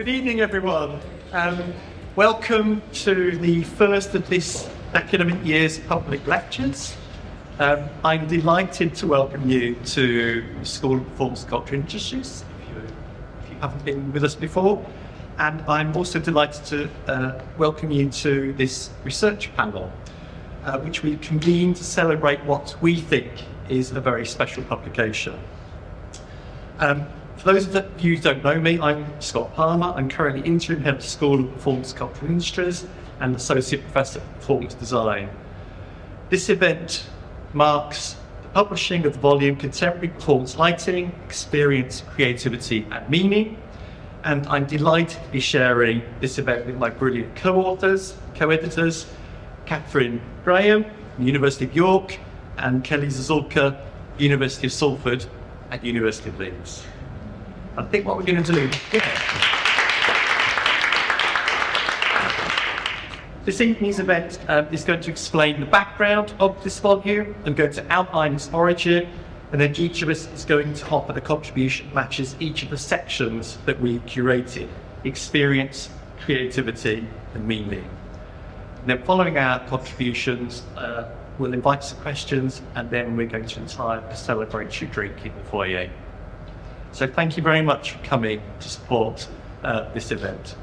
Good evening, everyone. Welcome to the first of this academic year's public lectures. I'm delighted to welcome you to the School of Performance and Cultural Industries, if you haven't been with us before. And I'm also delighted to welcome you to this research panel, which we convened to celebrate what we think is a very special publication. For those of you who don't know me, I'm Scott Palmer. I'm currently interim head of the School of Performance and Cultural Industries and associate professor of performance design. This event marks the publishing of the volume Contemporary Performance Lighting, Experience, Creativity and Meaning. And I'm delighted to be sharing this event with my brilliant co-editors, Katherine Graham, University of York, and Kelli Zezulka, University of Salford and University of Leeds. I think what we're going to do this evening's event is going to explain the background of this volume. I'm going to outline its origin, and then each of us is going to offer the contribution that matches each of the sections that we curated: experience, creativity, and meaning. And then following our contributions, we'll invite some questions, and then we're going to retire a celebratory drink in the foyer. So thank you very much for coming to support this event.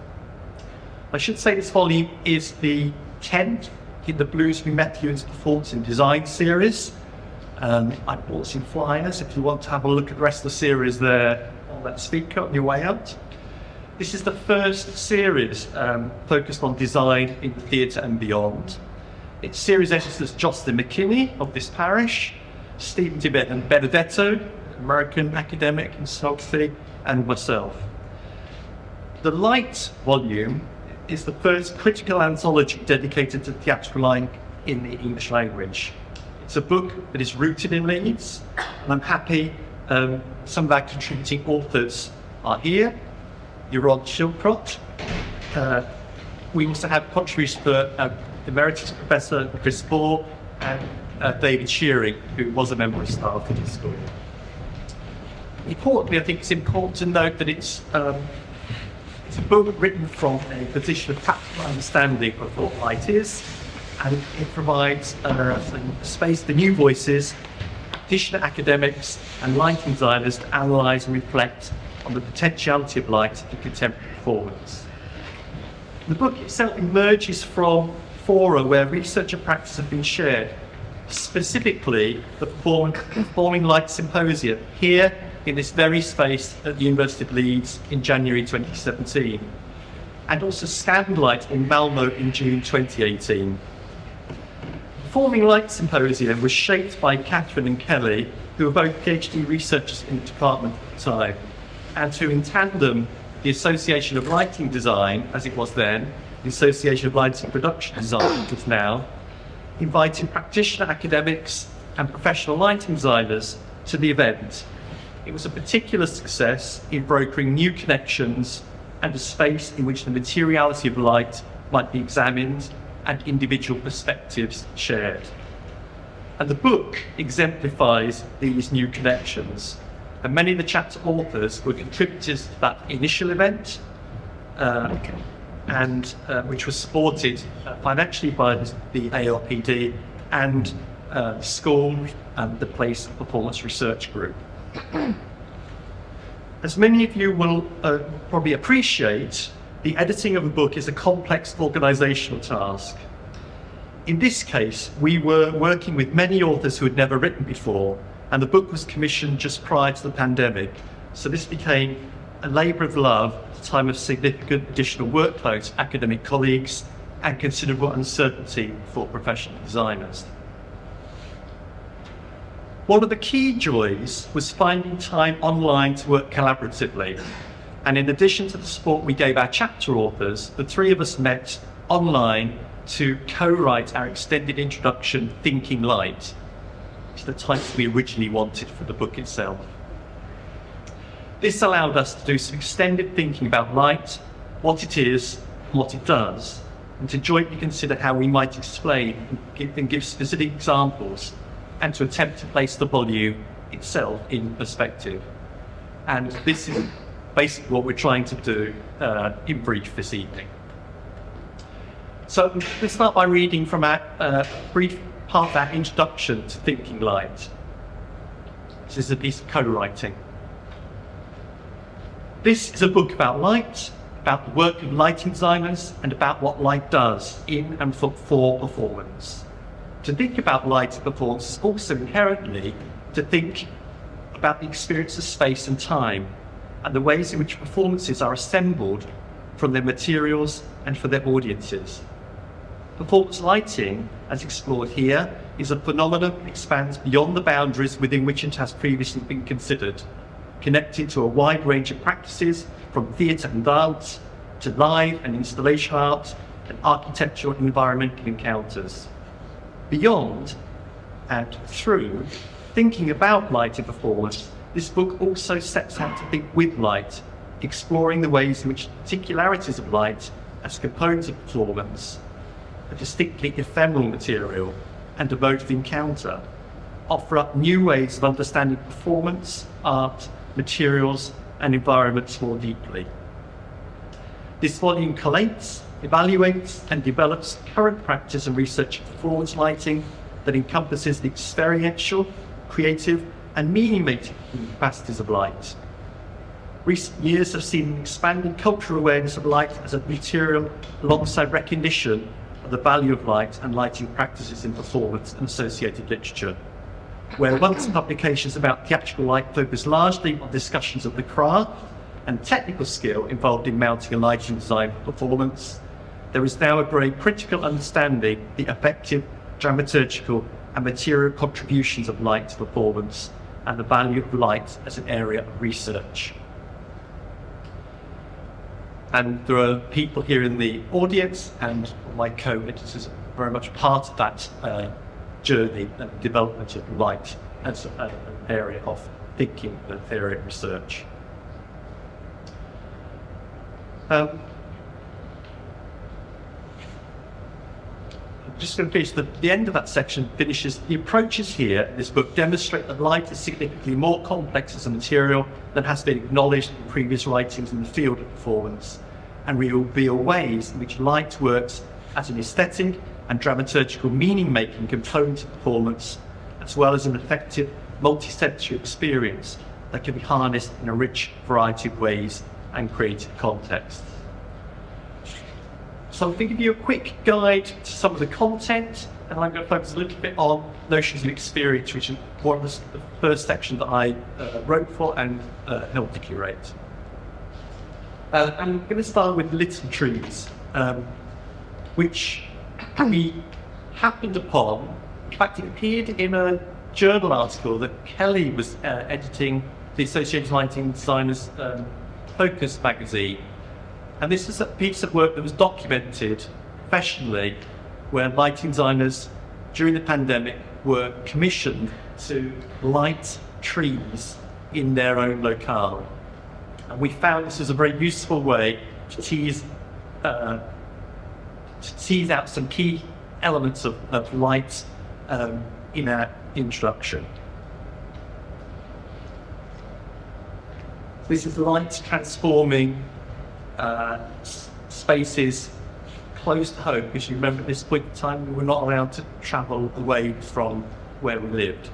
I should say this volume is the 10th in the Blues We Met You Performance and Design series. I brought some flyers if you want to have a look at the rest of the series there on that speaker on your way out. This is the first series focused on design in the theatre and beyond. Its series editors Jocelyn McKinney of this parish, Stephen Tibet and Benedetto, American academic in photography, and myself. The Light volume is the first critical anthology dedicated to theatrical line in the English language. It's a book that is rooted in Leeds, and I'm happy some of our contributing authors are here. Jeroen Schildkrot. We also have contributions for Emeritus Professor Chris Bohr and David Shearing, who was a member of staff at the school. Importantly, I think it's important to note that it's a book written from a position of practical understanding of what light is, and it provides a space for new voices, practitioner academics and lighting designers to analyse and reflect on the potentiality of light in contemporary performance. The book itself emerges from fora where research and practice have been shared, specifically the Performing Light Symposium here in this very space at the University of Leeds in January 2017, and also Scandlight in Malmo in June 2018. The Performing Light Symposium was shaped by Katherine and Kelli, who were both PhD researchers in the department at the time, and who in tandem, the Association of Lighting Design, as it was then, the Association of Lighting Production Design, which is now, invited practitioner academics and professional lighting designers to the event. It was a particular success in brokering new connections and a space in which the materiality of light might be examined and individual perspectives shared. And the book exemplifies these new connections. And many of the chapter authors were contributors to that initial event, which was supported financially by the ALPD and the school and the Place Performance Research Group. As many of you will probably appreciate, the editing of a book is a complex organisational task. In this case, we were working with many authors who had never written before, and the book was commissioned just prior to the pandemic, so this became a labour of love at a time of significant additional workload for academic colleagues and considerable uncertainty for professional designers. One of the key joys was finding time online to work collaboratively, and in addition to the support we gave our chapter authors, the three of us met online to co-write our extended introduction, Thinking Light, which is the title we originally wanted for the book itself. This allowed us to do some extended thinking about light, what it is, and what it does, and to jointly consider how we might explain and give specific examples, and to attempt to place the volume itself in perspective. And this is basically what we're trying to do in brief this evening. So let's start by reading from our brief part of our introduction to Thinking Light. This is a piece of co-writing. This is a book about light, about the work of lighting designers, and about what light does in and for performance. To think about light in performance is also inherently to think about the experience of space and time, and the ways in which performances are assembled from their materials and for their audiences. Performance lighting, as explored here, is a phenomenon that expands beyond the boundaries within which it has previously been considered, connected to a wide range of practices from theatre and dance to live and installation art and architectural and environmental encounters. Beyond and through thinking about light in performance, this book also sets out to think with light, exploring the ways in which particularities of light as components of performance, a distinctly ephemeral material and a mode of encounter, offer up new ways of understanding performance, art, materials and environments more deeply. This volume collates, evaluates and develops current practice and research in performance lighting that encompasses the experiential, creative and meaning-making capacities of light. Recent years have seen an expanding cultural awareness of light as a material alongside recognition of the value of light and lighting practices in performance and associated literature. Where once publications about theatrical light focused largely on discussions of the craft and technical skill involved in mounting a lighting design for performance, there is now a growing critical understanding of the effective dramaturgical and material contributions of light to performance and the value of light as an area of research. And there are people here in the audience and my co-editors are very much part of that journey and development of light as an area of thinking and area of research. I'm just going to finish the end of that section finishes. The approaches here in this book demonstrate that light is significantly more complex as a material than has been acknowledged in previous writings in the field of performance, and reveal ways in which light works as an aesthetic and dramaturgical meaning-making component of performance, as well as an effective multi-sensory experience that can be harnessed in a rich variety of ways and creative contexts. So I'm going to give you a quick guide to some of the content, and I'm going to focus a little bit on notions of experience, which is one of the first section that I wrote for and helped to curate. I'm going to start with Little Trees, which we happened upon. In fact, it appeared in a journal article that Kelli was editing the Associated Lighting Designers Focus magazine. And this is a piece of work that was documented professionally, where lighting designers during the pandemic were commissioned to light trees in their own locale. And we found this was a very useful way to tease out some key elements of light in our introduction. This is light transforming spaces close to home, because you remember at this point in time we were not allowed to travel away from where we lived.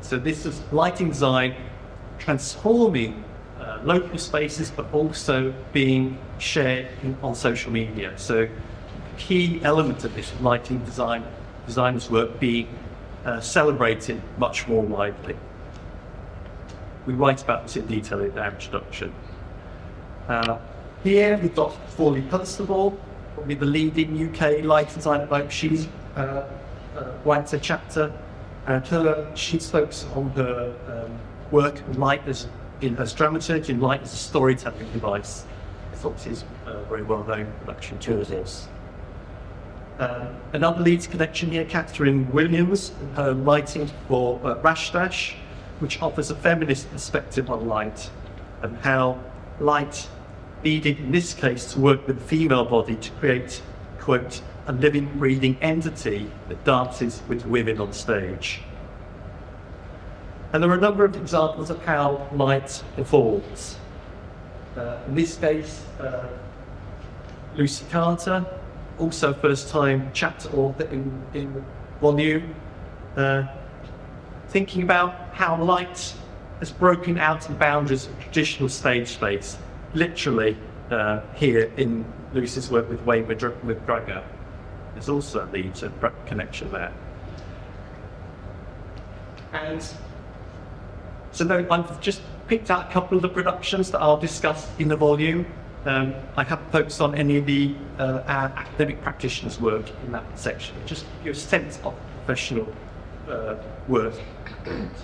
So this is lighting design transforming local spaces, but also being shared on social media. So key element of this lighting designers' work being celebrated much more widely. We write about this in detail in our introduction. Here we've got Forley Constable, probably the leading UK lighting designer. Like she writes a chapter, and she's focused on her work in light as dramaturgy, in light as a storytelling device. I thought this is very well known production tools. Another Leeds connection here, Katherine Williams, her writing for Rashdash, which offers a feminist perspective on light and how light needed, in this case, to work with the female body to create, quote, a living, breathing entity that dances with women on stage. And there are a number of examples of how light evolves. In this case, Lucy Carter, also first time chapter author in volume, thinking about how light has broken out of the boundaries of traditional stage space, literally here in Lucy's work with Wayne McGregor. There's also a Leeds connection there. And so I've just picked out a couple of the productions that I'll discuss in the volume. I haven't focused on any of the our academic practitioners' work in that section, just to give you a sense of professional work that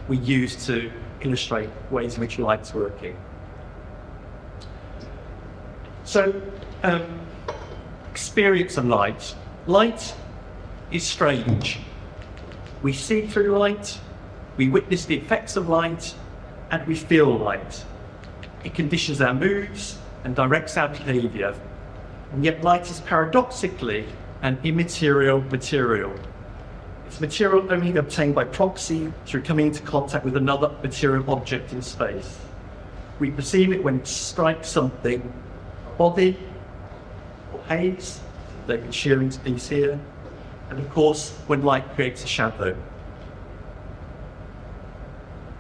we use to illustrate ways in which light's working. So, experience of light. Light is strange. We see through light, we witness the effects of light, and we feel light. It conditions our moods and directs our behaviour. And yet light is paradoxically an immaterial material. It's material only obtained by proxy through coming into contact with another material object in space. We perceive it when it strikes something, a body or haze, David Shearing's piece here, and of course when light creates a shadow.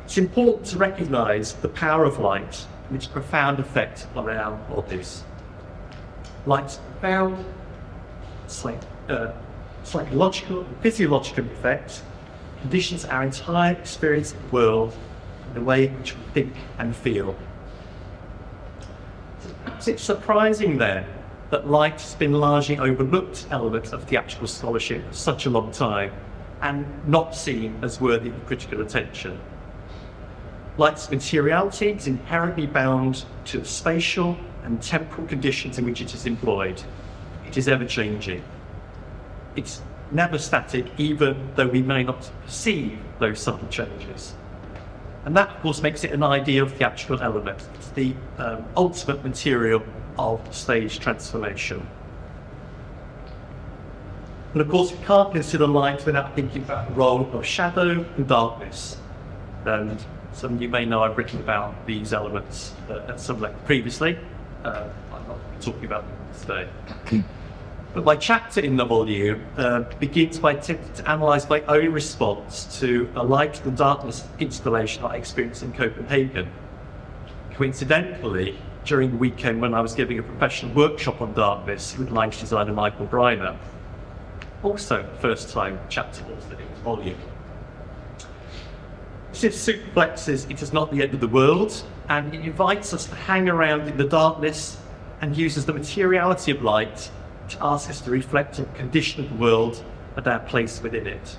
It's important to recognise the power of light and its profound effect on our bodies. Light's profound, psychological and physiological effect conditions our entire experience of the world and the way in which we think and feel. Perhaps it's surprising then that light has been largely overlooked element of theatrical scholarship for such a long time and not seen as worthy of critical attention. Light's materiality is inherently bound to the spatial and temporal conditions in which it is employed. It is ever-changing. It's never static, even though we may not perceive those subtle changes. And that, of course, makes it an ideal theatrical element. It's the ultimate material of stage transformation. And of course, we can't consider light without thinking about the role of shadow and darkness. And some of you may know I've written about these elements at some length previously. I'm not talking about them today. But my chapter in the volume begins by attempting to analyse my own response to a light and darkness installation I experienced in Copenhagen. Coincidentally, during the weekend when I was giving a professional workshop on darkness with light designer Michael Briner, also first time chapter author in the volume. Since superplexes, it is not the end of the world, and it invites us to hang around in the darkness and uses the materiality of light to ask us to reflect on the condition of the world and our place within it.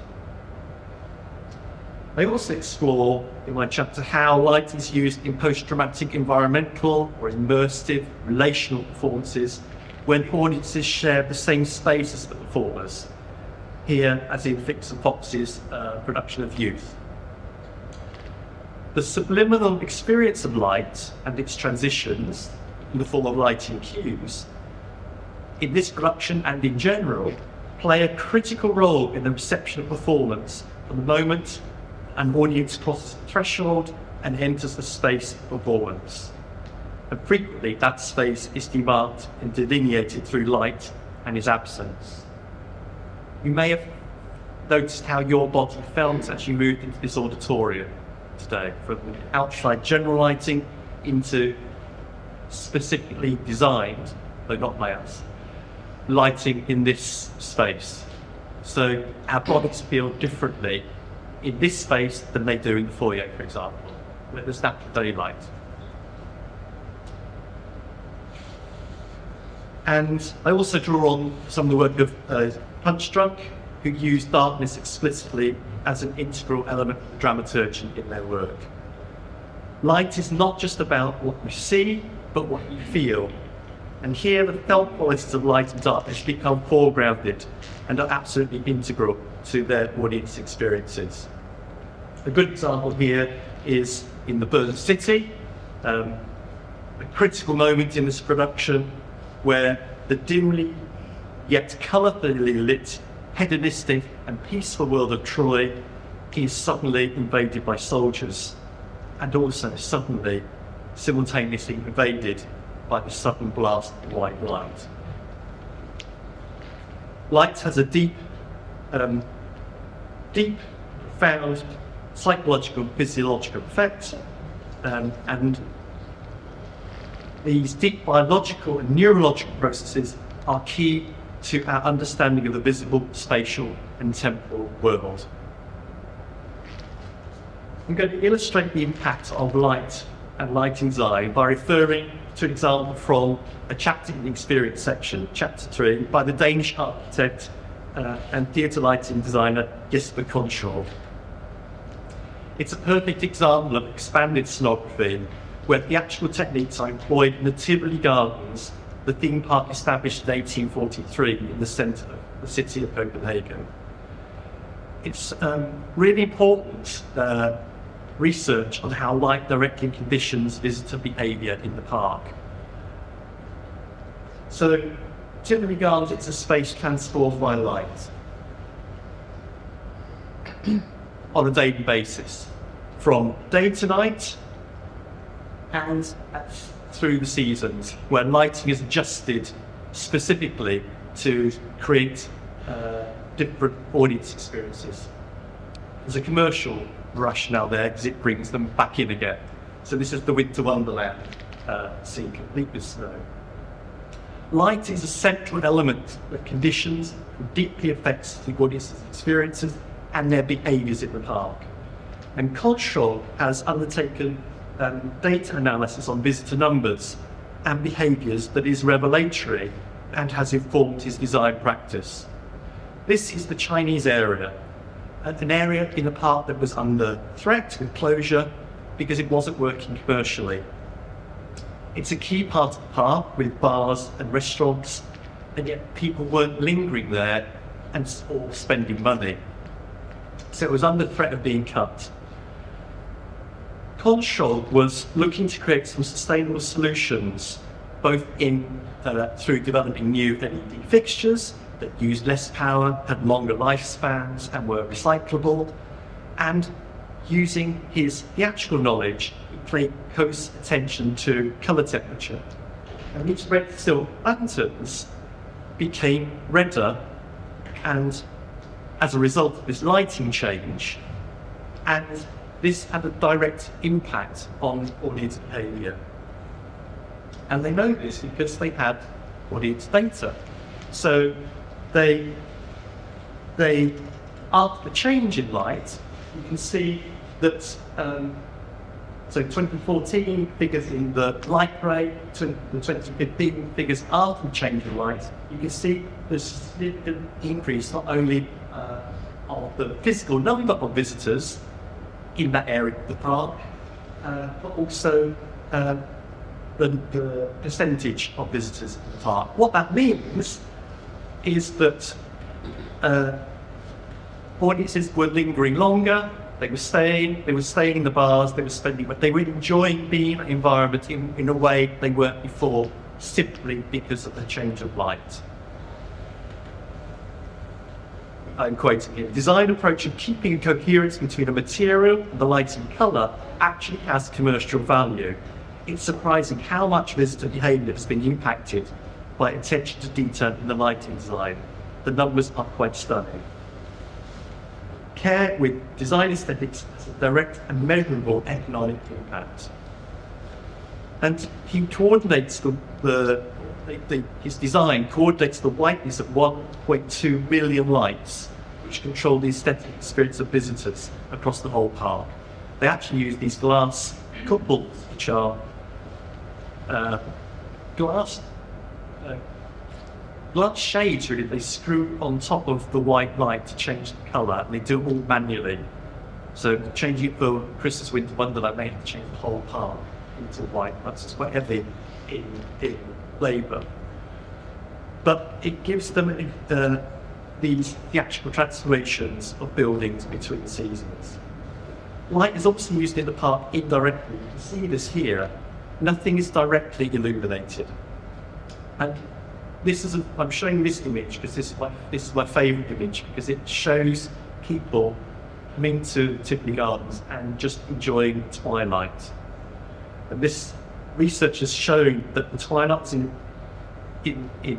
I also explore in my chapter how light is used in post-dramatic environmental or immersive relational performances when audiences share the same space as the performers, here as in Fix and Fox's production of Youth. The subliminal experience of light and its transitions in the form of lighting cues in this production and in general play a critical role in the reception of performance from the moment an audience crosses the threshold and enters the space of performance. And frequently that space is demarked and delineated through light and its absence. You may have noticed how your body felt as you moved into this auditorium today, from outside general lighting into specifically designed, though not by us, lighting in this space. So our bodies feel differently in this space than they do in the foyer, for example, where there's natural daylight. And I also draw on some of the work of Punchdrunk, who use darkness explicitly as an integral element of dramaturgy in their work. Light is not just about what you see, but what you feel. And here the felt qualities of light and darkness become foregrounded and are absolutely integral to their audience experiences. A good example here is in The Burnt City, a critical moment in this production where the dimly yet colourfully lit, hedonistic and peaceful world of Troy is suddenly invaded by soldiers, and also suddenly simultaneously invaded by the sudden blast of white light. Light has a deep, profound psychological, physiological effects, and these deep biological and neurological processes are key to our understanding of the visible, spatial, and temporal world. I'm going to illustrate the impact of light and light design by referring to an example from a chapter in the experience section, chapter 3, by the Danish architect and theatre lighting designer Jesper Conshaw. It's a perfect example of expanded scenography where theatrical techniques are employed in the Tivoli Gardens, the theme park established in 1843 in the centre of the city of Copenhagen. It's really important research on how light directly conditions visitor behaviour in the park. So, Tivoli Gardens is a space transformed by light on a daily basis, from day to night and through the seasons, where lighting is adjusted specifically to create different audience experiences. There's a commercial rationale there because it brings them back in again. So this is the Winter Wonderland scene, complete with snow. Light is a central element that conditions and deeply affects the audience's experiences and their behaviours in the park. And Conshaw has undertaken data analysis on visitor numbers and behaviours that is revelatory and has informed his design practice. This is the Chinese area, an area in the park that was under threat with closure because it wasn't working commercially. It's a key part of the park with bars and restaurants, and yet people weren't lingering there and or spending money. So it was under threat of being cut. Conshaw was looking to create some sustainable solutions, both through developing new LED fixtures that used less power, had longer lifespans, and were recyclable, and using his theatrical knowledge, he paid close attention to colour temperature. And these red silk lanterns became redder, and as a result of this lighting change, and this had a direct impact on audience behaviour. And they know this because they had audience data. So they after the change in light, you can see that, so 2014 figures in the light grey, the 2015 figures after the change in light, you can see there's a significant increase not only of the physical number of visitors in that area of the park, but also the percentage of visitors in the park. What that means is that audiences were lingering longer, they were staying in the bars, they were enjoying being in that environment in a way they weren't before, simply because of the change of light. I'm quoting here, design approach of keeping coherence between a material and the light and colour actually has commercial value. It's surprising how much visitor behaviour has been impacted by attention to detail in the lighting design. The numbers are quite stunning. Care with design aesthetics has a direct and measurable economic impact. And he coordinates his design coordinates the whiteness of 1.2 million lights, which control the aesthetic experience of visitors across the whole park. They actually use these glass couples, which are glass shades, really. They screw on top of the white light to change the colour, and they do it all manually. So changing it for Christmas Winter Wonderland, they have to change the whole park into white. That's quite heavy in labour. But it gives them these theatrical transformations of buildings between seasons. Light is obviously used in the park indirectly. You can see this here. Nothing is directly illuminated. And I'm showing this image because this is my favourite image, because it shows people coming to Tivoli Gardens and just enjoying twilight. And this research has shown that the twilights in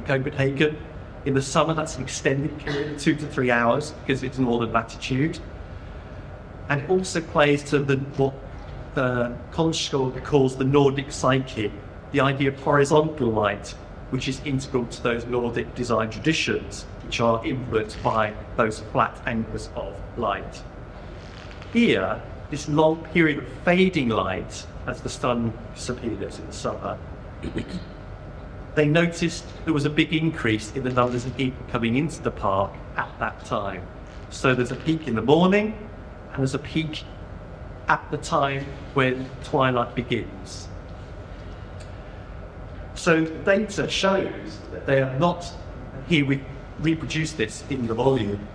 Copenhagen, in the summer, that's an extended period, 2 to 3 hours, because it's northern latitude. And it also plays to what Kolskog calls the Nordic psyche, the idea of horizontal light, which is integral to those Nordic design traditions, which are influenced by those flat angles of light. Here, this long period of fading light as the sun disappears in the summer, they noticed there was a big increase in the numbers of people coming into the park at that time. So there's a peak in the morning, and there's a peak at the time when twilight begins. So data shows that they are not, here we reproduce this in the volume,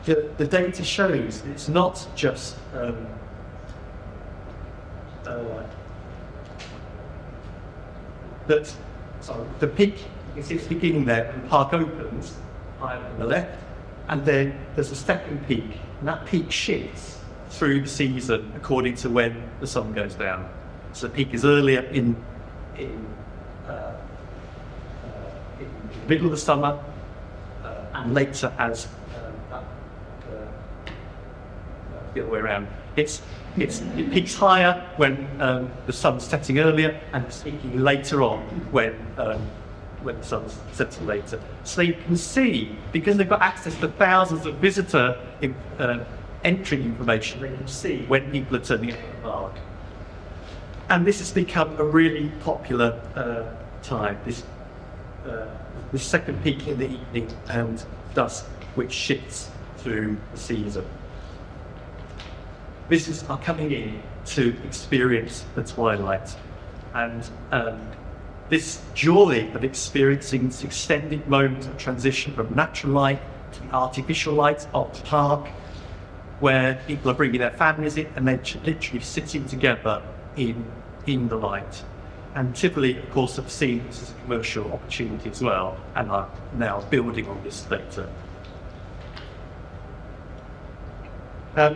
the data shows it's not just that the peak is its beginning there, and the park opens higher on the left, and then there's a second peak, and that peak shifts through the season according to when the sun goes down. So the peak is earlier in the middle of the summer, and later as the other way around. It peaks higher when the sun's setting earlier, and it's peaking later on when the sun's setting later. So you can see, because they've got access to thousands of visitor entry information, they can see when people are turning up at the park. And this has become a really popular time, this second peak in the evening and dusk, which shifts through the season. Visitors are coming in to experience the twilight, and this joy of experiencing this extended moment of transition from natural light to the artificial light of the park, where people are bringing their families in and they're literally sitting together in the light. And typically, of course, have seen this as a commercial opportunity as well, and are now building on this later. I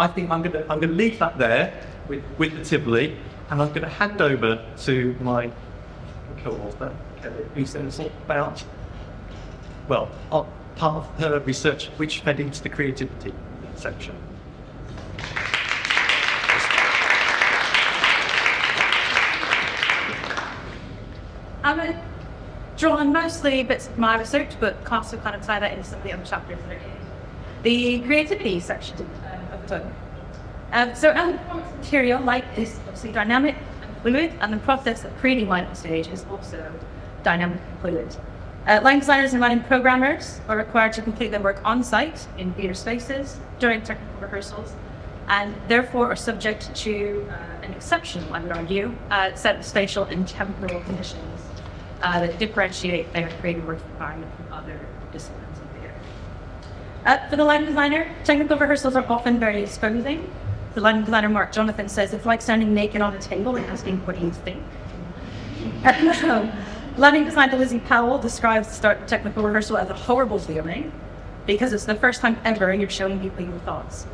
think I'm going to leave that there with the Tivoli, and I'm going to hand over to my co-author, Kelli, who's going to talk about, well, part of her research which fed into the creativity section. I'm drawn mostly bits of my research, but can also kind of tie that into some of the other chapters that are in the creativity section of the book. So as a material, light is obviously dynamic and fluid, and the process of creating light on stage is also dynamic and fluid. Lighting designers and lighting programmers are required to complete their work on site in theatre spaces during technical rehearsals, and therefore are subject to an exceptional, I would argue, set of spatial and temporal conditions that differentiate their creative work environment from other disciplines of theatre. For the lighting designer, technical rehearsals are often very exposing. The lighting designer Mark Jonathan says it's like standing naked on a table and asking, "What do you think?" Lighting designer Lizzie Powell describes the start of technical rehearsal as a horrible feeling because it's the first time ever you're showing people your thoughts.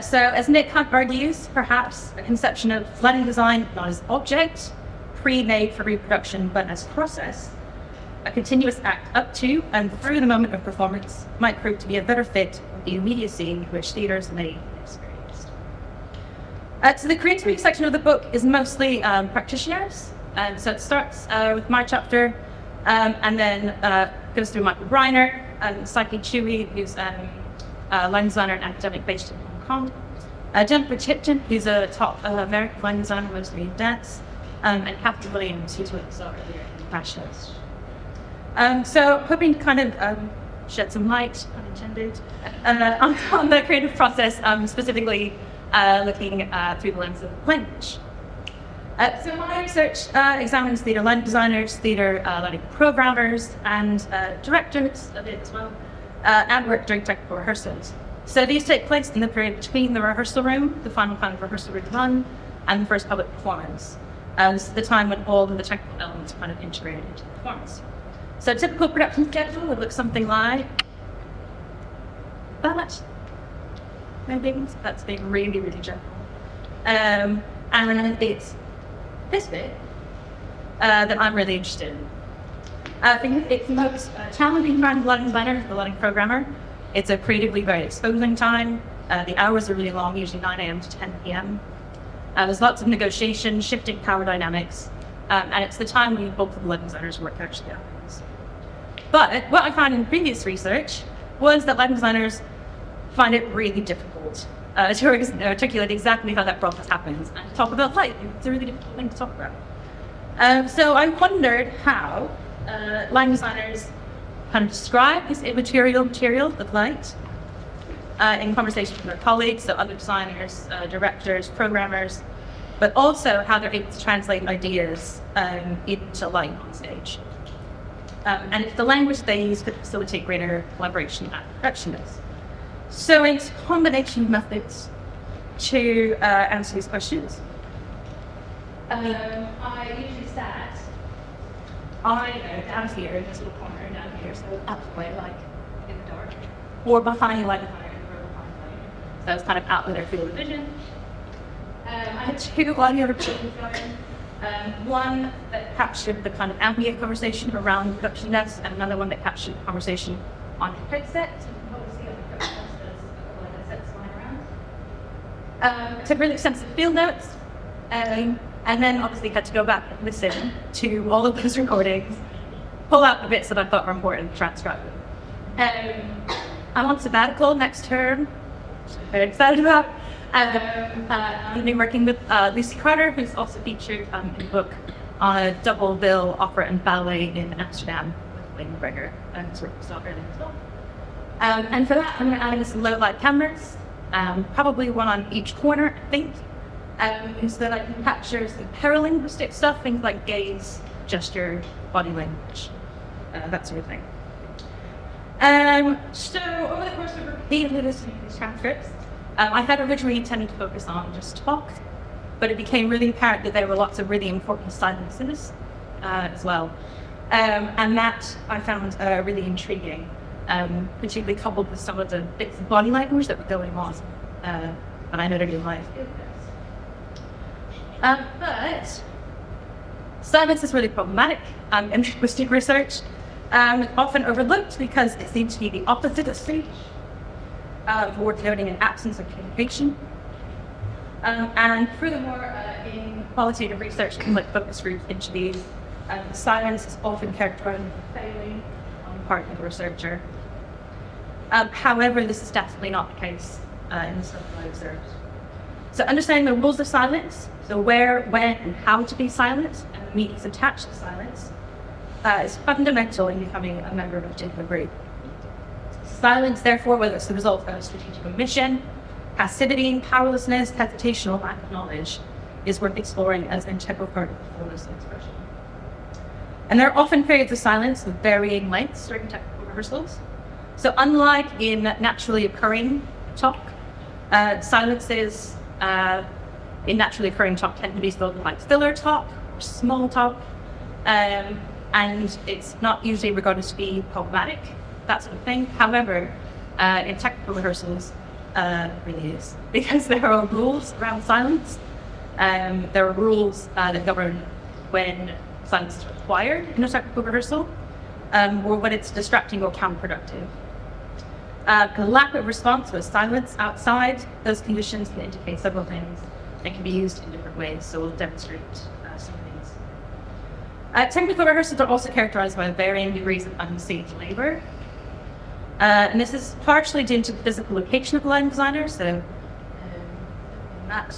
So as Nick Hunt argues, perhaps a conception of lighting design not as object, pre-made for reproduction, but as process, a continuous act up to and through the moment of performance might prove to be a better fit with the immediacy in which theatres may be experienced. So the creativity section of the book is mostly practitioners. So it starts with my chapter, and then goes through Michael Reiner and Psyche Chewy, who's a lighting designer and academic based in Hong Kong. Jennifer Tipton, who's a top American lighting designer, mostly in dance, and Katherine Williams, who's with us earlier in fashion. So hoping to kind of shed some light, unintended, on the creative process, specifically looking through the lens of language. So my research examines theatre lighting designers, theatre lighting programmers, and directors of it as well, and work during technical rehearsals. So these take place in the period between the rehearsal room, the final kind of rehearsal room run, and the first public performance. This is the time when all of the technical elements are kind of integrated into the performance. So a typical production schedule would look something like that. maybe. So that's being really, really general. And it's this bit that I'm really interested in. I think it's the most challenging kind of learning designer, the learning programmer. It's a creatively very exposing time. The hours are really long, usually 9 a.m. to 10 p.m. There's lots of negotiation, shifting power dynamics, and it's the time when both of the learning designers work actually happens. But what I found in previous research was that learning designers find it really difficult to articulate exactly how that process happens and talk about light. It's a really difficult thing to talk about. So I wondered how learning designers kind of describe this immaterial material of light in conversation with their colleagues, so other designers, directors, programmers, but also how they're able to translate ideas into light on stage. And it's the language they use to facilitate greater collaboration at productionists. So it's a combination of methods to answer these questions. I usually sat down here in this little corner down here, so out the way, like in the dark, or behind like the fire, so it's kind of out of their field of vision. I had two audio recordings going. One that captured the kind of ambient conversation around the production desk, and another one that captured the conversation on the headset. Took really extensive field notes, and then obviously had to go back and listen to all of those recordings, pull out the bits that I thought were important, transcribe them. I'm on sabbatical next term, which I'm very excited about. I've been working with Lucy Carter, who's also featured in the book on a double bill opera and ballet in Amsterdam with Wayne McGregor, and it's worked earlier as well. And for that, I'm going to add in some low light cameras, probably one on each corner, I think, so that I can capture some paralinguistic stuff, things like gaze, gesture, body language, that sort of thing. So over the course of repeatedly listening to these transcripts, I had originally intended to focus on just talk, but it became really apparent that there were lots of really important silences as well. And that I found really intriguing, particularly coupled with some of the bits of body language that were going on that I noted in my field notes. But silence is really problematic in linguistic research, often overlooked because it seems to be the opposite of speech. More denoting an absence of communication. And furthermore, in qualitative research, like focus group interviews, silence is often characterized as failing on the part of the researcher. However, this is definitely not the case in the stuff I observed. So understanding the rules of silence, so where, when, and how to be silent, and the meanings attached to silence, is fundamental in becoming a member of a particular group. Silence, therefore, whether it's the result of a strategic omission, passivity, powerlessness, hesitation, or lack of knowledge, is worth exploring as an integral part of performance and expression. And there are often periods of silence with varying lengths during technical rehearsals. So unlike in naturally occurring talk, silences in naturally occurring talk tend to be spoken like filler talk or small talk, and it's not usually regarded to be problematic, that sort of thing. However, in technical rehearsals, it really is, because there are rules around silence. There are rules that govern when silence is required in a technical rehearsal, or when it's distracting or counterproductive. The lack of response with silence outside those conditions can indicate several things and can be used in different ways, so we'll demonstrate some things. Technical rehearsals are also characterized by varying degrees of unsafe labor. And this is partially due to the physical location of the line designer. So in that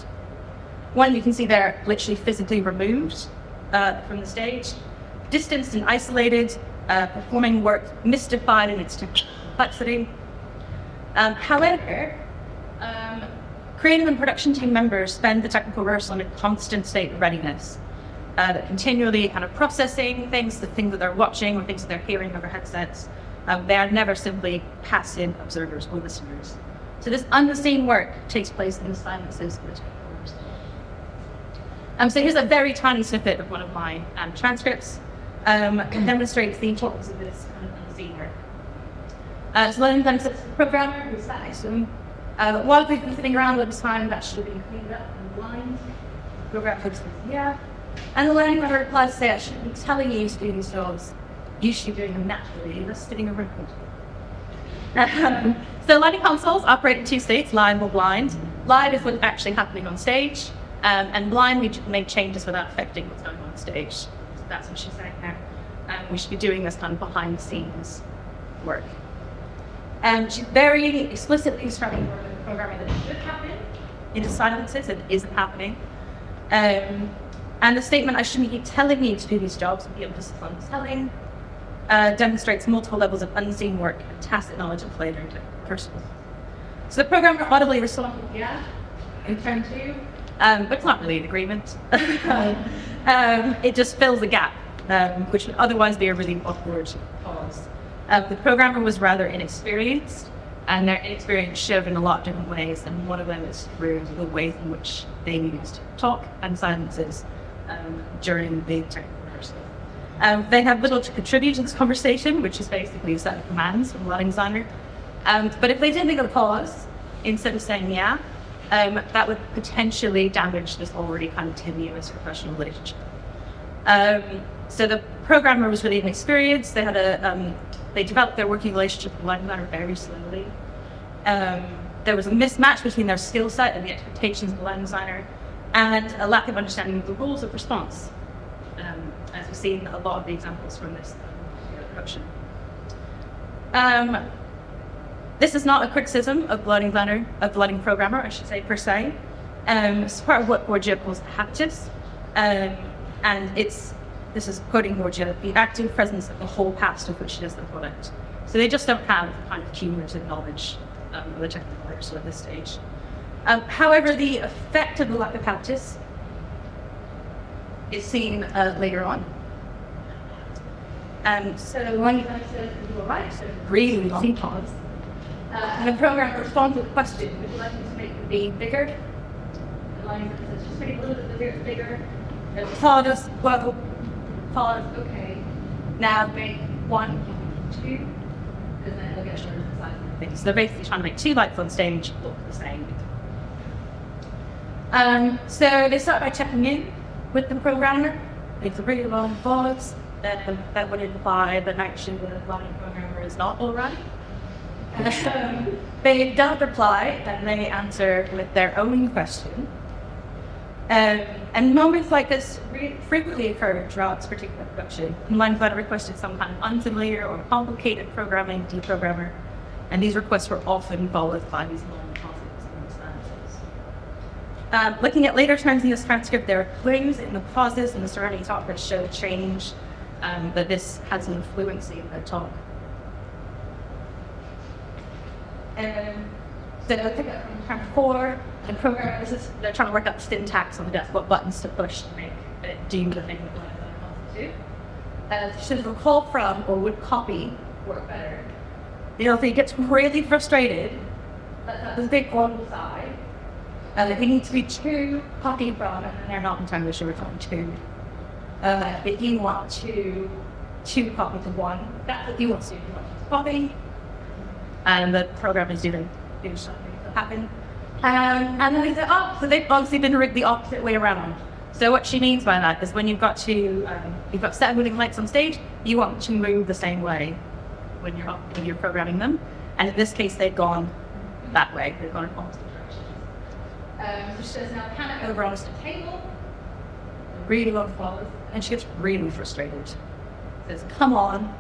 one, you can see they're literally physically removed from the stage, distanced and isolated, performing work mystified in its complexity. However, creative and production team members spend the technical rehearsal in a constant state of readiness. They're continually kind of processing things, the things that they're watching or things that they're hearing over headsets. They are never simply passive observers or listeners. So this unseen work takes place in the silences of the technical rehearsal. So here's a very tiny snippet of one of my transcripts. It demonstrates the importance of this kind of unseen work. So then the programmer, who's that, I assume, While we've been sitting around all this time, that should have been cleaned up and lined. Program says, yeah. And the learning learner replies to say, I shouldn't be telling you to do these jobs. You should be doing them naturally. You're just sitting around. So learning consoles operate in two states, live or blind. Live is what's actually happening on stage, and blind we make changes without affecting what's going on stage. So that's what she's saying there. We should be doing this kind of behind the scenes work. She's very explicitly describing the programming that should happen into silences and isn't happening. And the statement, I shouldn't be telling you to do these jobs, be emphasis on telling, demonstrates multiple levels of unseen work and tacit knowledge of later personal. So the programmer audibly responded, yeah, in turn two, but it's not really an agreement. It just fills a gap, which would otherwise be a really awkward pause. The programmer was rather inexperienced, and their inexperience showed in a lot of different ways, and one of them is through the ways in which they used talk and silences during the technical rehearsal. They have little to contribute to this conversation, which is basically a set of commands from the learning designer. But if they did make a pause, instead of saying yeah, that would potentially damage this already kind of tenuous professional relationship. So the programmer was really inexperienced. They had they developed their working relationship with the learning designer very slowly. There was a mismatch between their skill set and the expectations of the learning designer, and a lack of understanding of the rules of response, as we've seen a lot of the examples from this production. This is not a criticism of the learning designer, of the learning programmer, I should say, per se. It's part of what Borgia calls the habitus, and this is quoting Borgia, the active presence of the whole past of which it is the product. So they just don't have the kind of cumulative knowledge of the technical rehearsal at this stage. However, the effect of the lack of habitus is seen later on. So when you guys said you were right, so really long pause. And the programmer responds with a question, would you like me to make the B bigger? The line says, just make it a little bit bigger. And pause, well, pause, okay. Now make 1, 2, and then it'll get shorter to the size of the thing. So they're basically trying to make two lights on stage look the same. So they start by checking in with the programmer. It's a really long pause. That would imply that actually the learning programmer is not all right. They don't reply, and they answer with their own question. And moments like this frequently occur throughout this particular production. Lines that requested some kind of unfamiliar or complicated programming deprogrammer, and these requests were often followed by these long pauses and silences. Looking at later turns in this transcript, there are clues in the pauses and the surrounding talk that show change, that this has an fluency in the talk. So I pick up from turn 4, and programmers, they're trying to work out the syntax on the desk, what buttons to push to make it do the thing that the wants to do. Should recall from or would copy work better. You know, if he gets really frustrated, there's a big one side, and if he needs to be 2 copy from, and they're not entirely sure which one 2. If you want to 2 copy to 1, that's what you want to do. You want to copy, and the program is doing something to happen. And then they say, oh, so they've obviously been rigged the opposite way around. So what she means by that is when you've got set moving lights on stage, you want to move the same way when you're programming them. And in this case, they've gone that way. They've gone in opposite directions. So she says, now pan it over onto the table. Really long pause, and she gets really frustrated. Says, come on.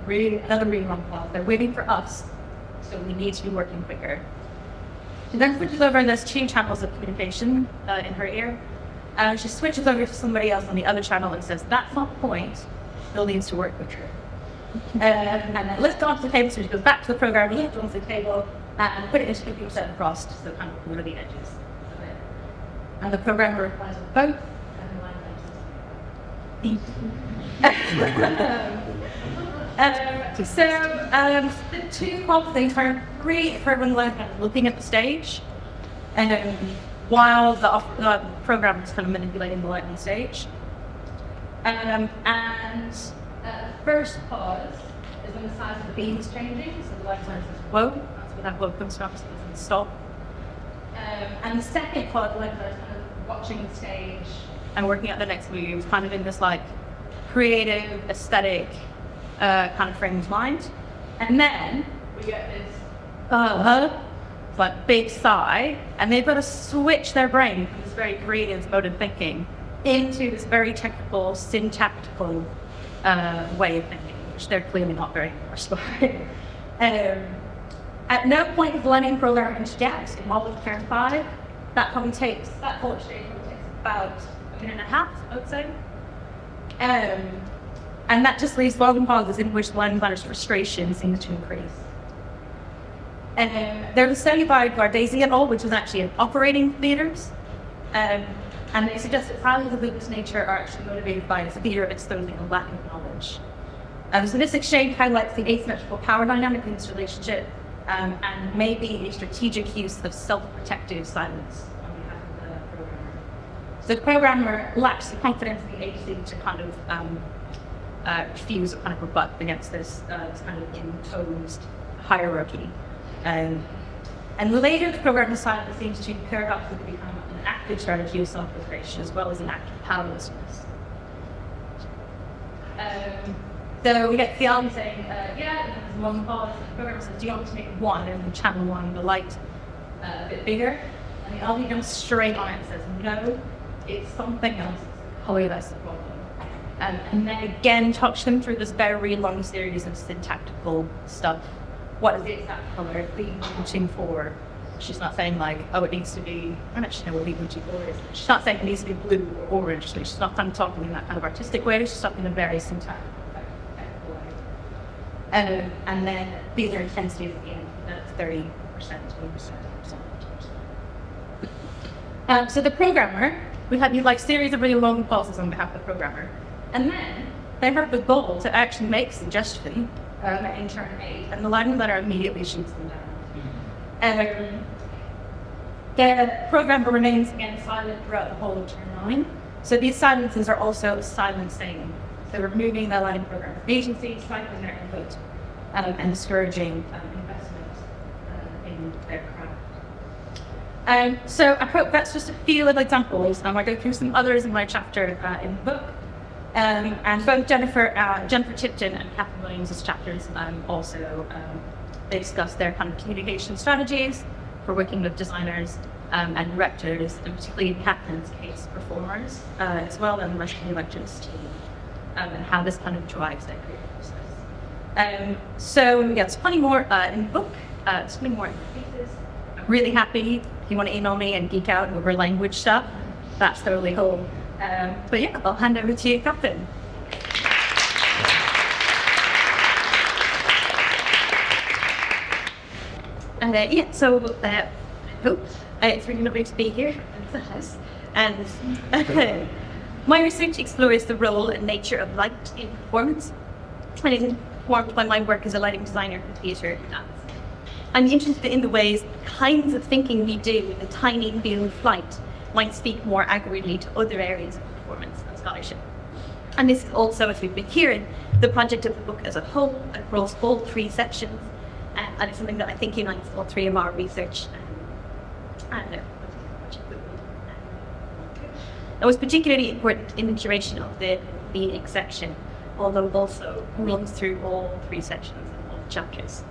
Another really long pause. They're waiting for us, so we need to be working quicker. She then switches over, and there's 2 channels of communication in her ear. She switches over to somebody else on the other channel and says, that's not the point. Bill needs to work quicker. And then lifts onto the table, so she goes back to the program, lifts onto the table, and put it into the set across, so kind of blur the edges of it. And the programmer replies with both, and the line the 2 quality things are great for everyone looking at the stage, and while the programmer is kind of manipulating the light on stage. First pause is when the size of the beam is changing, so the light turns as whoa, that's where that whoa comes from, so it doesn't stop And the second quad, when they're kind of watching the stage and working out the next moves, kind of in this like creative, aesthetic kind of frame of mind. And then we get this like big sigh, and they've got to switch their brain from this very creative mode of thinking into this very technical, syntactical way of thinking, which they're clearly not very impressed by. At no point is the learning program interjects in model care 5. That whole stage probably takes about a minute and a half, I would say. And that just leaves long pauses in which learning planner's frustration seems to increase. There was a study by Guardesi et al., which was actually in operating theatres. And they suggest that problems of this nature are actually motivated by a fear of exposing a lack of knowledge. So this exchange highlights the asymmetrical power dynamic in this relationship, and maybe a strategic use of self-protective silence on behalf of the programmer. So the programmer lacks the confidence in the agency to kind of refuse or kind of rebut against this kind of imposed hierarchy. And later, the programmer's silence seems to paradoxically become an active strategy of self-preservation as well as an act of powerlessness. So we get the album saying, yeah, there's one pause, and the programmer says, do you want to make one, and then channel one, the light a bit bigger? And the album comes straight on it and says, no, it's something else. Oh, that's the problem. And then again talks them through this very long series of syntactical stuff. What is the exact color the voting for? She's not saying like, oh, it needs to be, I don't actually know what the voting for is. She's not saying it needs to be blue or orange. She's not kind of talking in that kind of artistic way. She's talking in a very syntactical way. And then these are intensities at the end. That's 30%, 20%. So the programmer, we had these like series of really long pauses on behalf of the programmer. And then they have the goal to actually make suggestions in turn 8, and the line letter immediately shoots them down. The programmer remains again silent throughout the whole of turn 9. So these silences are also silencing. So removing the line program agency, stifling their input, and discouraging investment in their craft. So I hope that's just a few little examples. I go through some others in my chapter in the book. And both Jennifer Tipton and Katherine Williams' chapters also they discuss their kind of communication strategies for working with designers and directors, and particularly in Katherine's case, performers as well, and the rest of the lecturers team, and how this kind of drives their creative process. So yeah, there's plenty more in the book. There's plenty more in the pieces. I'm really happy if you want to email me and geek out over language stuff. That's totally cool. But yeah, I'll hand over to you, Katherine. It's really lovely to be here at the house. And my research explores the role and nature of light in performance, and is informed by my work as a lighting designer in theatre and dance. I'm interested in the ways kinds of thinking we do with the tiny field of light might speak more accurately to other areas of performance and scholarship. And this is also, as we've been hearing, the project of the book as a whole, across all 3 sections, and it's something that I think unites all 3 of our research. It was particularly important in the duration of the leading section, although it also runs through all 3 sections and all chapters.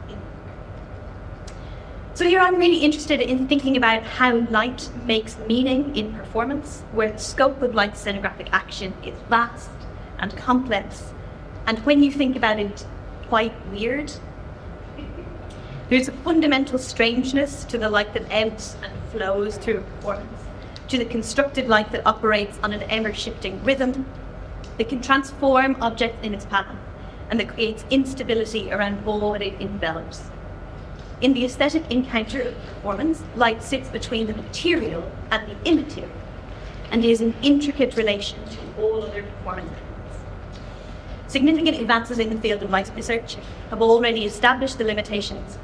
So here I'm really interested in thinking about how light makes meaning in performance, where the scope of light scenographic action is vast and complex, and when you think about it, quite weird. There's a fundamental strangeness to the light that ebbs and flows through a performance, to the constructed light that operates on an ever-shifting rhythm, that can transform objects in its pattern, and that creates instability around all that it envelops. In the aesthetic encounter of performance, light sits between the material and the immaterial, and is in intricate relation to all other performance elements. Significant advances in the field of light research have already established the limitations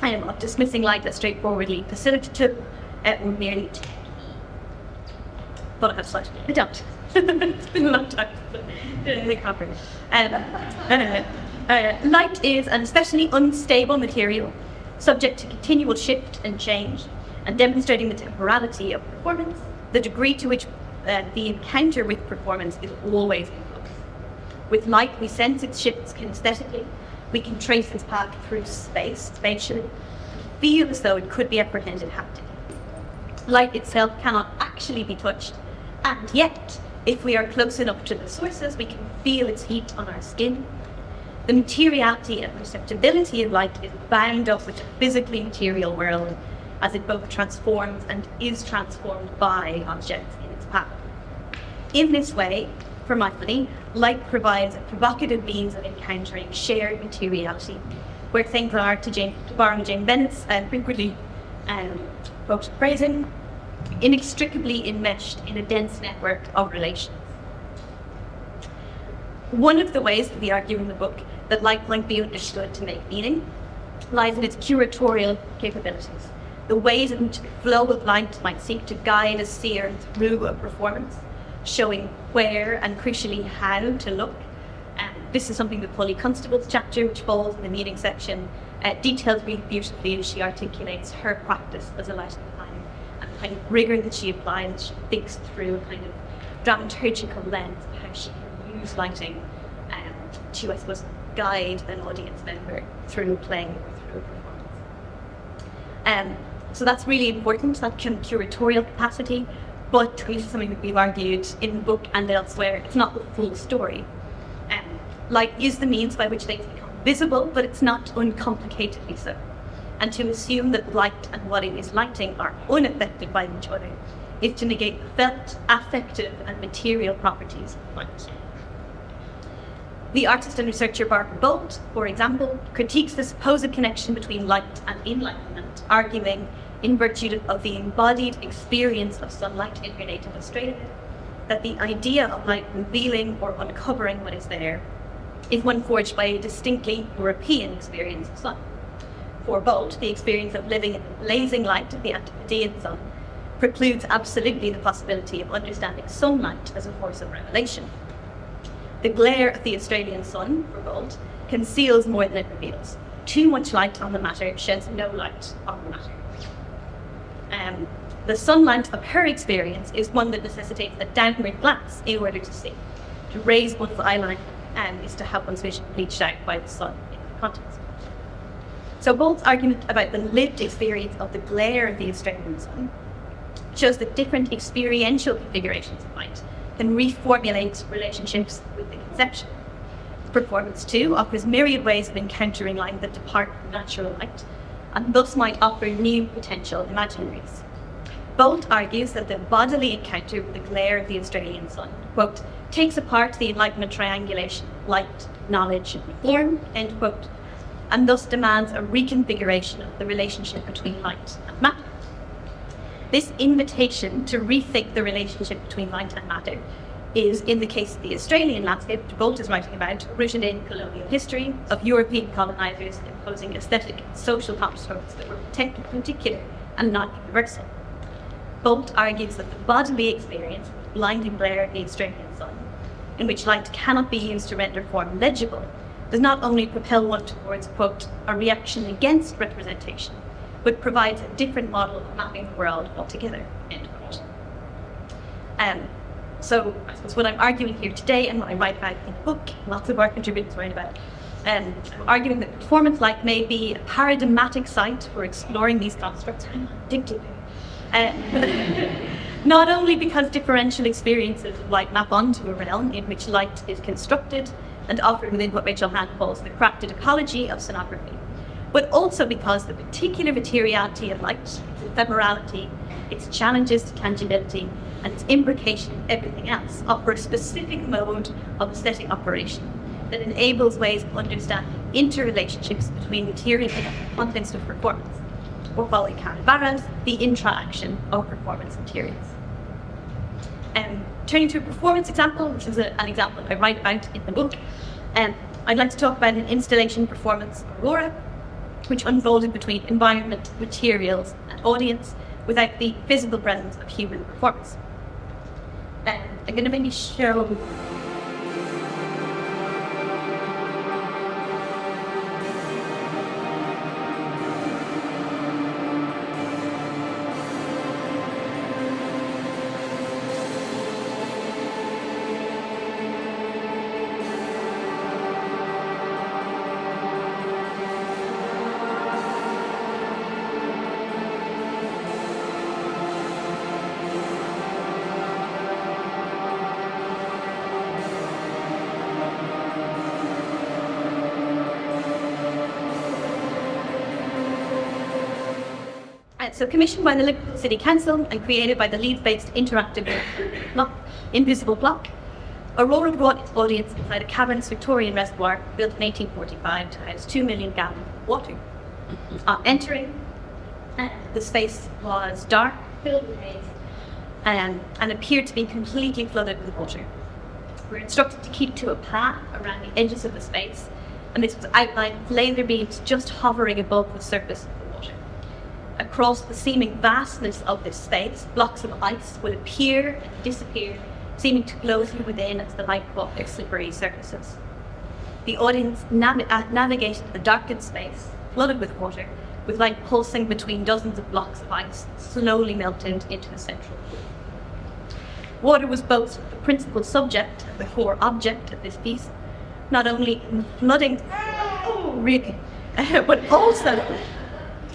of dismissing light as straightforwardly facilitative or merely technique. But I have slightly, I don't. It's been a long time. Didn't think properly. Light is an especially unstable material, subject to continual shift and change, and demonstrating the temporality of performance, the degree to which the encounter with performance is always in flux. With light, we sense its shifts kinesthetically, we can trace its path through space, spatially, feel as though it could be apprehended haptically. Light itself cannot actually be touched, and yet, if we are close enough to the sources, we can feel its heat on our skin. The materiality and perceptibility of light is bound up with the physically material world, as it both transforms and is transformed by objects in its path. In this way, for Michael, light provides a provocative means of encountering shared materiality, where things are, to borrow Jane Bennett's frequently quoted phrasing, inextricably enmeshed in a dense network of relations. One of the ways that we argue in the book that light might be understood to make meaning lies in its curatorial capabilities, the ways in which the flow of light might seek to guide a seer through a performance, showing where and crucially how to look. This is something that Polly Constable's chapter, which falls in the meaning section, details really beautifully as she articulates her practice as a lighting designer and the kind of rigour that she applies. She thinks through a kind of dramaturgical lens of how she can use lighting to, I suppose, guide an audience member through playing or through a performance. So that's really important, that kind of curatorial capacity, but this is something that we've argued in the book and elsewhere. It's not the full story. Light is the means by which things become visible, but it's not uncomplicatedly so. And to assume that light and what it is lighting are unaffected by each other is to negate the felt, affective, and material properties of light. The artist and researcher Barbara Bolt, for example, critiques the supposed connection between light and enlightenment, arguing, in virtue of the embodied experience of sunlight in her native Australia, that the idea of light revealing or uncovering what is there is one forged by a distinctly European experience of sun. For Bolt, the experience of living in the blazing light of the Antipodean sun precludes absolutely the possibility of understanding sunlight as a force of revelation. The glare of the Australian sun, for Bolt, conceals more than it reveals. Too much light on the matter sheds no light on the matter. The sunlight of her experience is one that necessitates a downward glance in order to see. To raise one's eye line is to have one's vision bleached out by the sun in the context. So Bolt's argument about the lived experience of the glare of the Australian sun shows that different experiential configurations of light can reformulate relationships with the conception. Performance, too, offers myriad ways of encountering light that depart from natural light, and thus might offer new potential imaginaries. Bolt argues that the bodily encounter with the glare of the Australian sun, quote, takes apart the Enlightenment triangulation, light, knowledge, and form, end quote, and thus demands a reconfiguration of the relationship between light and matter. This invitation to rethink the relationship between light and matter is, in the case of the Australian landscape, which Bolt is writing about, rooted in colonial history of European colonisers imposing aesthetic and social constructs that were particular and not universal. Bolt argues that the bodily experience of the blinding glare of the Australian sun, in which light cannot be used to render form legible, does not only propel one towards, quote, a reaction against representation, but provides a different model of mapping the world altogether, end quote. So I suppose what I'm arguing here today and what I write about in the book, lots of our contributors write about, I'm arguing that performance light may be a paradigmatic site for exploring these constructs. I'm addicted. Not only because differential experiences of light map onto a realm in which light is constructed and offered within what Rachel Hand calls the crafted ecology of sonography, but also because the particular materiality of light, its ephemerality, its challenges to tangibility, and its imbrication in everything else offer a specific mode of aesthetic operation that enables ways of understanding interrelationships between material and contents of performance, or following Karen Barra's, the intra-action of performance materials. Turning to a performance example, which is an example I write about in the book, I'd like to talk about an installation performance, Aurora, which unfolded between environment, materials, and audience without the physical presence of human performance. I'm going to maybe show So commissioned by the Liverpool City Council and created by the Leeds-based interactive Invisible Block, Aurora brought its audience inside a cavernous Victorian reservoir built in 1845 to house 2 million gallons of water. Entering, the space was dark, filled with haze, and appeared to be completely flooded with water. We were instructed to keep to a path around the edges of the space, and this was outlined with laser beams just hovering above the surface of the water. Across the seeming vastness of this space, blocks of ice would appear and disappear, seeming to glow through within as the light caught their slippery surfaces. The audience navigated the darkened space, flooded with water, with light pulsing between dozens of blocks of ice, slowly melted into the central pool. Water was both the principal subject and the core object of this piece, not only in flooding, but also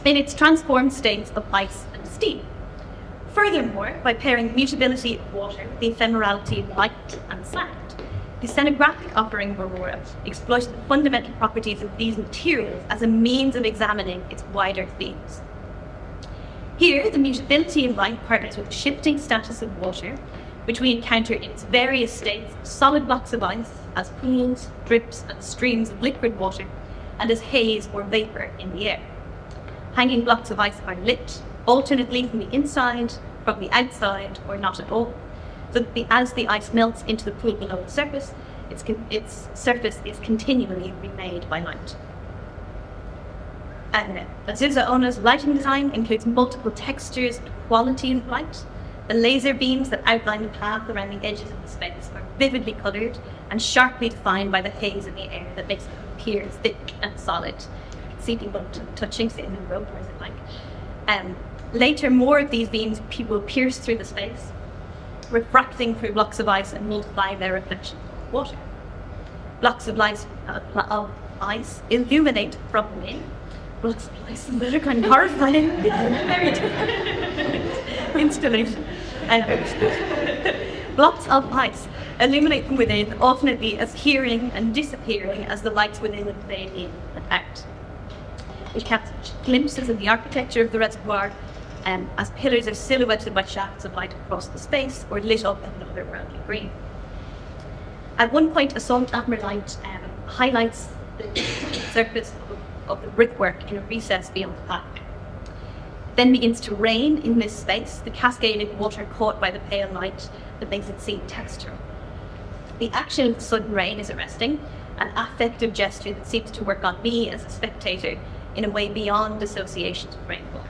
in its transformed states of ice and steam. Furthermore, by pairing mutability of water with the ephemerality of light and sound, the scenographic offering of Aurora exploited the fundamental properties of these materials as a means of examining its wider themes. Here, the mutability of light partners with the shifting status of water, which we encounter in its various states, solid blocks of ice, as pools, drips, and streams of liquid water, and as haze or vapor in the air. Hanging blocks of ice are lit, alternately from the inside, from the outside, or not at all, so that as the ice melts into the pool below the surface, its surface is continually remade by light. Zezulka's lighting design includes multiple textures and quality of light. The laser beams that outline the path around the edges of the space are vividly coloured and sharply defined by the haze in the air that makes them appear thick and solid. You can see people touching, sitting in the road, or is it like? Later, more of these beams will pierce through the space, refracting through blocks of ice and multiplying their reflection of water. Blocks of ice illuminate from within. Blocks of ice that are kind of horrifying. Very different installation. Blocks of ice illuminate from within, alternately appearing and disappearing as the lights within fade in and out. We capture glimpses of the architecture of the reservoir, as pillars are silhouetted by shafts of light across the space or lit up in another browny green. At one point, a salt amber light highlights the surface of the brickwork in a recess beyond the path. Then begins to rain in this space, the cascading water caught by the pale light that makes it seem textural. The action of the sudden rain is arresting, an affective gesture that seems to work on me as a spectator in a way beyond associations with rainfall.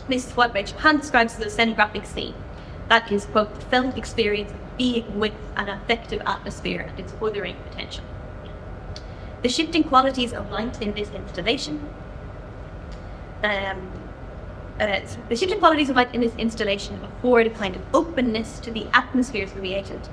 This is what Japan describes as a scenographic scene. That is, quote, the felt experience of being with an affective atmosphere and its othering potential. The shifting qualities of light in this installation afford a kind of openness to the atmospheres created,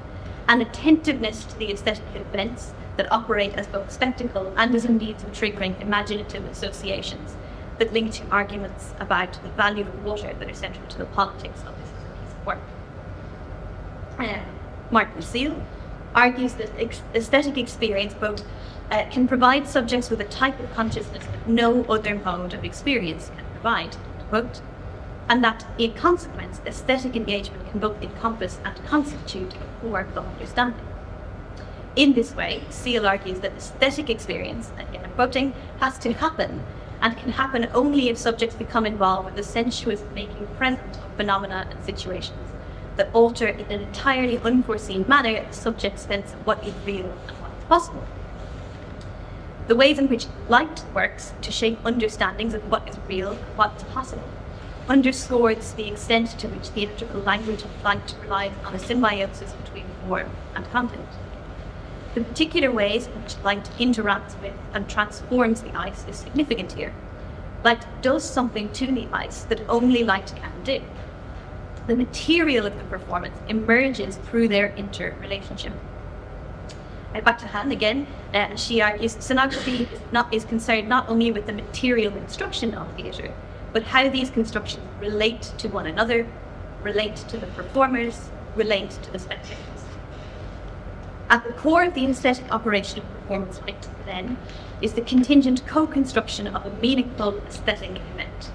and attentiveness to the aesthetic events that operate as both spectacle and as a means of triggering imaginative associations that link to arguments about the value of water that are central to the politics of this piece of work. Martin Seal argues that aesthetic experience both can provide subjects with a type of consciousness that no other mode of experience can provide, quote, and that, in consequence, aesthetic engagement can both encompass and constitute a form of understanding. In this way, Seal argues that aesthetic experience, again I'm quoting, has to happen, and can happen only if subjects become involved with the sensuous making present of phenomena and situations that alter in an entirely unforeseen manner the subject's sense of what is real and what is possible. The ways in which light works to shape understandings of what is real and what is possible underscores the extent to which the theatrical language of light relies on a symbiosis between form and content. The particular ways in which light interacts with and transforms the ice is significant here. Light does something to the ice that only light can do. The material of the performance emerges through their interrelationship. Back to Han again, she argues scenography is concerned not only with the material instruction of theatre, but how these constructions relate to one another, relate to the performers, relate to the spectators. At the core of the aesthetic operation of performance light, then, is the contingent co-construction of a meaningful aesthetic event.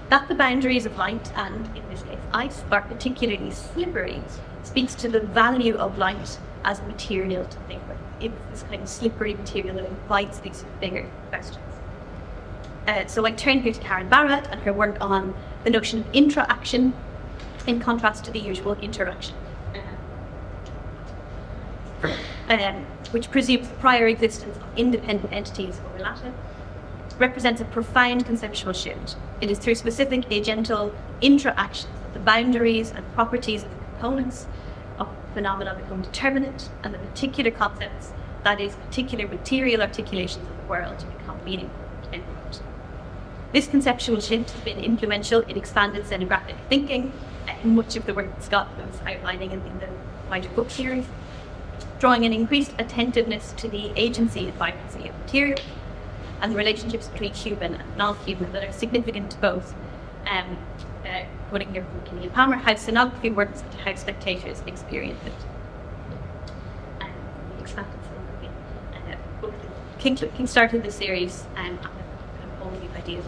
That the boundaries of light and, in this case, ice, are particularly slippery speaks to the value of light as a material to think with. It's this kind of slippery material that invites these bigger questions. So I turn here to Karen Barrett and her work on the notion of intra-action in contrast to the usual interaction, which presumes the prior existence of independent entities over latter, represents a profound conceptual shift. It is through specific agental interactions that the boundaries and properties of the components of phenomena become determinate, and the particular concepts, that is, particular material articulations of the world, become meaningful. End quote. This conceptual shift has been influential in expanded scenographic thinking, much of the work that Scott was outlining in the wider book series, drawing an increased attentiveness to the agency and vibrancy of material, and the relationships between human and non-human that are significant to both. Quoting here from Kelli and Palmer, how scenography works and how spectators experience it. The expanded scenography. King started the series and all these ideas.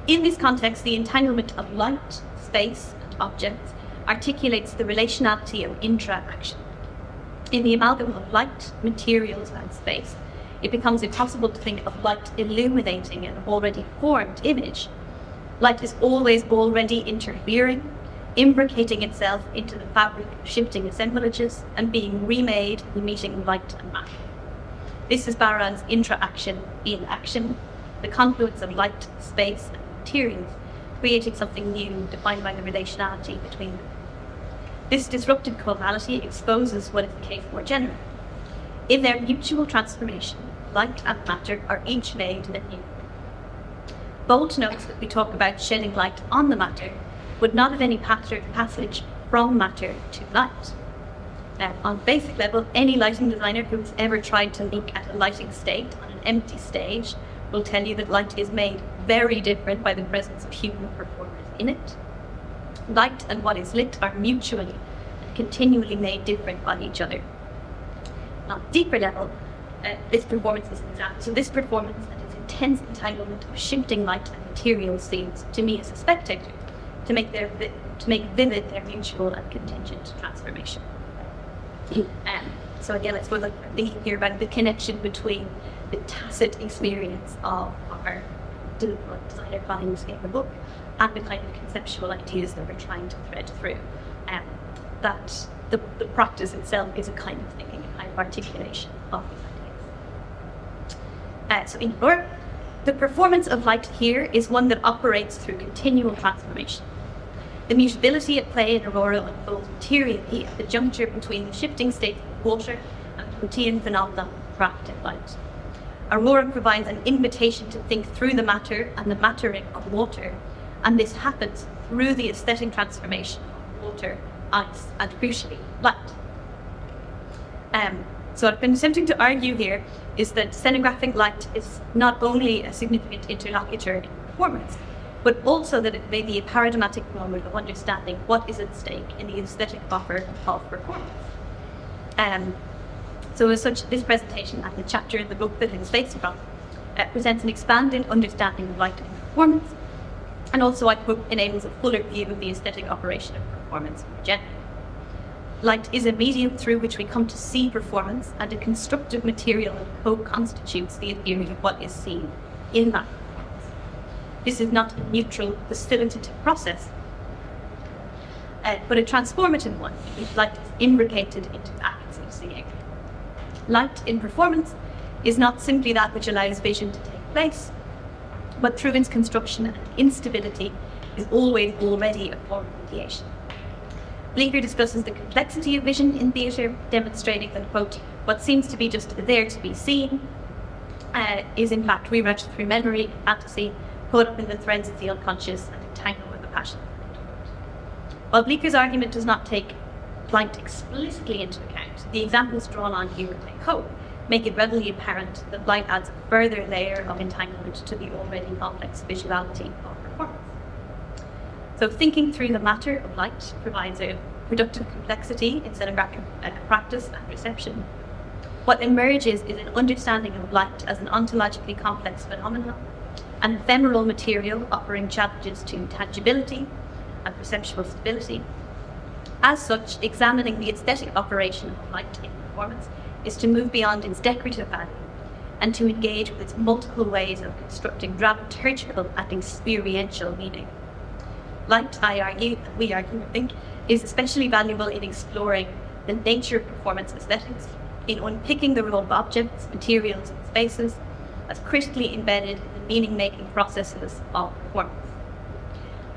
In this context, the entanglement of light, space, and objects articulates the relationality of intra-action. In the amalgam of light, materials, and space, it becomes impossible to think of light illuminating an already formed image. Light is always already interfering, imbricating itself into the fabric of shifting assemblages and being remade in the meeting of light and matter. This is Baran's intra-action in action, the confluence of light, space, and materials, creating something new defined by the relationality between them. This disrupted causality exposes what is the case more generally. In their mutual transformation, light and matter are each made anew. Bolt notes that we talk about shedding light on the matter would not have any passage from matter to light. Now, on basic level, any lighting designer who has ever tried to look at a lighting state on an empty stage will tell you that light is made very different by the presence of human performers in it. Light and what is lit are mutually and continually made different by each other. On a deeper level, this performance is an example. So this performance and its intense entanglement of shifting light and material seems, to me as a spectator, to make vivid their mutual and contingent transformation. So again, I suppose I'm thinking here about the connection between the tacit experience of our designer clients in the book and the kind of conceptual ideas that we're trying to thread through. That the practice itself is a kind of thinking, a kind of articulation of these ideas. So in short, the performance of light here is one that operates through continual transformation. The mutability at play in Aurora unfolds materially at the juncture between the shifting state of water and the Protean phenomenon of craft and light. Aurora provides an invitation to think through the matter and the mattering of water, and this happens through the aesthetic transformation of water, ice, and crucially, light. So what I've been attempting to argue here is that scenographic light is not only a significant interlocutor in performance, but also that it may be a paradigmatic moment of understanding what is at stake in the aesthetic offer of performance. So as such, this presentation and the chapter in the book that it is based upon presents an expanded understanding of light and performance, and also, I hope, enables a fuller view of the aesthetic operation of performance in general. Light is a medium through which we come to see performance, and a constructive material that co-constitutes the appearance of what is seen in that performance. This is not a neutral, facilitative process, but a transformative one, in which light is imbricated into acts of seeing. Light in performance is not simply that which allows vision to take place, but through its construction and instability is always already a form of mediation. Bleecker discusses the complexity of vision in theatre, demonstrating that, quote, what seems to be just there to be seen is in fact rerouted through memory, fantasy, caught up in the threads of the unconscious and entangled with the passion. While Bleeker's argument does not take light explicitly into account, the examples drawn on here, I hope, make it readily apparent that light adds a further layer of entanglement to the already complex visuality of performance. So thinking through the matter of light provides a productive complexity in scenographic practice and reception. What emerges is an understanding of light as an ontologically complex phenomenon, an ephemeral material offering challenges to tangibility and perceptual stability. As such, examining the aesthetic operation of light in performance is to move beyond its decorative value and to engage with its multiple ways of constructing dramaturgical and experiential meaning. Light, we argue, I think, is especially valuable in exploring the nature of performance aesthetics, in unpicking the role of objects, materials, and spaces as critically embedded in the meaning-making processes of performance.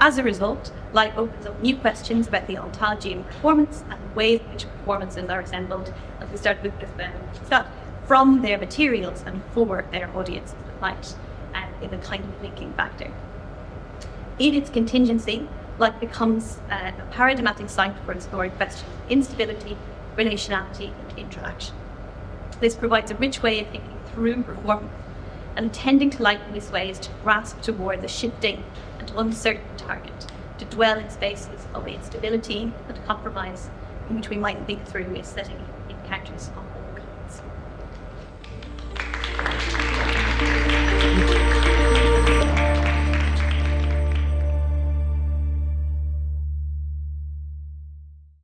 As a result, light opens up new questions about the ontology of performance and the ways in which performances are assembled, as we started with this from their materials and for their audiences of light, and in a kind of linking factor. In its contingency, light becomes a paradigmatic site for exploring questions of instability, relationality, and interaction. This provides a rich way of thinking through performance, and tending to light in this way is to grasp toward the shifting and uncertain target, to dwell in spaces of instability and compromise in which we might think through aesthetic encounters of all kinds.